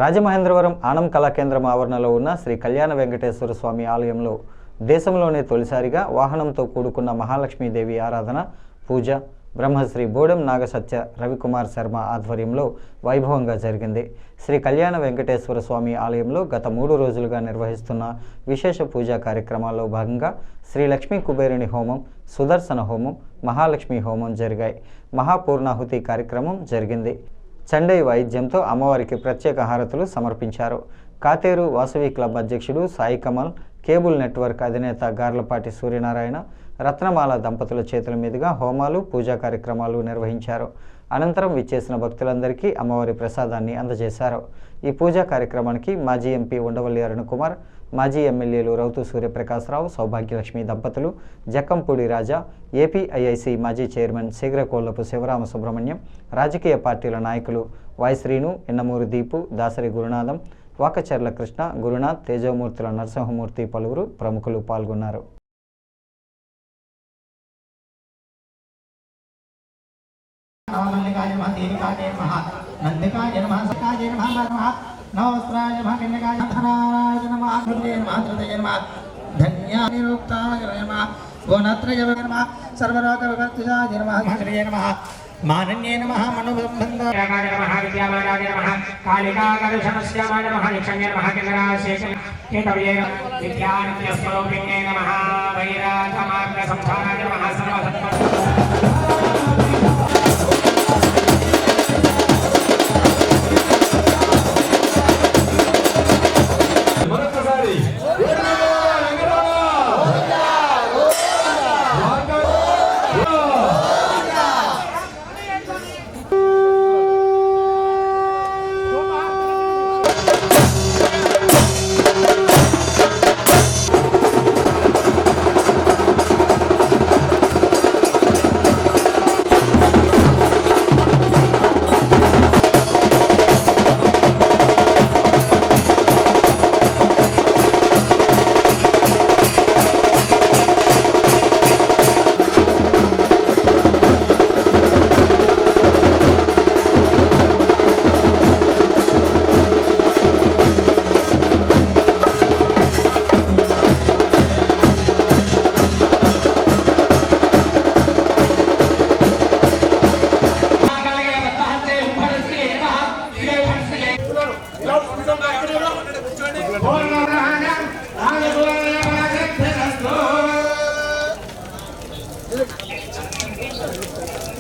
రాజమహేంద్రవరం ఆనం కళాకేంద్రం ఆవరణలో ఉన్న శ్రీ కళ్యాణ వెంకటేశ్వర స్వామి ఆలయంలో దేశంలోనే తొలిసారిగా వాహనంతో కూడుకున్న మహాలక్ష్మీదేవి ఆరాధన పూజ బ్రహ్మశ్రీ బోడెం నాగసత్య రవికుమార్ శర్మ ఆధ్వర్యంలో వైభవంగా జరిగింది. శ్రీ కళ్యాణ వెంకటేశ్వర స్వామి ఆలయంలో గత 3 రోజులుగా నిర్వహిస్తున్న విశేష పూజా కార్యక్రమాల్లో భాగంగా శ్రీ లక్ష్మీ కుబేరుని హోమం, సుదర్శన హోమం, మహాలక్ష్మి హోమం జరిగాయి. మహాపూర్ణాహుతి కార్యక్రమం జరిగింది. చండై వాయిద్యంతో అమ్మవారికి ప్రత్యేక హారతులు సమర్పించారు. కాతేరు వాసవి క్లబ్ అధ్యక్షుడు సాయి కమల్, కేబుల్ నెట్వర్క్ అధినేత గార్లపాటి సూర్యనారాయణ, రత్నమాల దంపతుల చేతుల మీదుగా హోమాలు, పూజా కార్యక్రమాలు నిర్వహించారు. అనంతరం విచ్చేసిన భక్తులందరికీ అమ్మవారి ప్రసాదాన్ని అందజేశారు. ఈ పూజా కార్యక్రమానికి మాజీ ఎంపీ ఉండవల్లి అరుణకుమార్, మాజీ ఎమ్మెల్యేలు రౌతు సూర్యప్రకాశరావు, సౌభాగ్యలక్ష్మి దంపతులు, జక్కంపూడి రాజా, ఏపీఐఐసి మాజీ చైర్మన్ శీఘ్రకోళ్లపు శివరామ సుబ్రహ్మణ్యం, రాజకీయ పార్టీల నాయకులు వైశ్రీను, ఎన్నమూరు దీపు, దాసరి గురునాథం, వాకచర్ల కృష్ణ, గురునాథ్, తేజమూర్తుల నరసింహమూర్తి పలువురు ప్రముఖులు పాల్గొన్నారు. मानन्ये नमः मनोबन्धनाय नमः विद्यावानाय नमः कालिकाकर्षणस्यामाय नमः निक्षण्य नमः केन्द्राशेषं केतव्ये विद्यानित्यस्वरूपिणे नमः वैरागमार्गसंसाराय नमः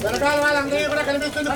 వెనకాల వాళ్ళందరూ కూడా కనిపిస్తుంది.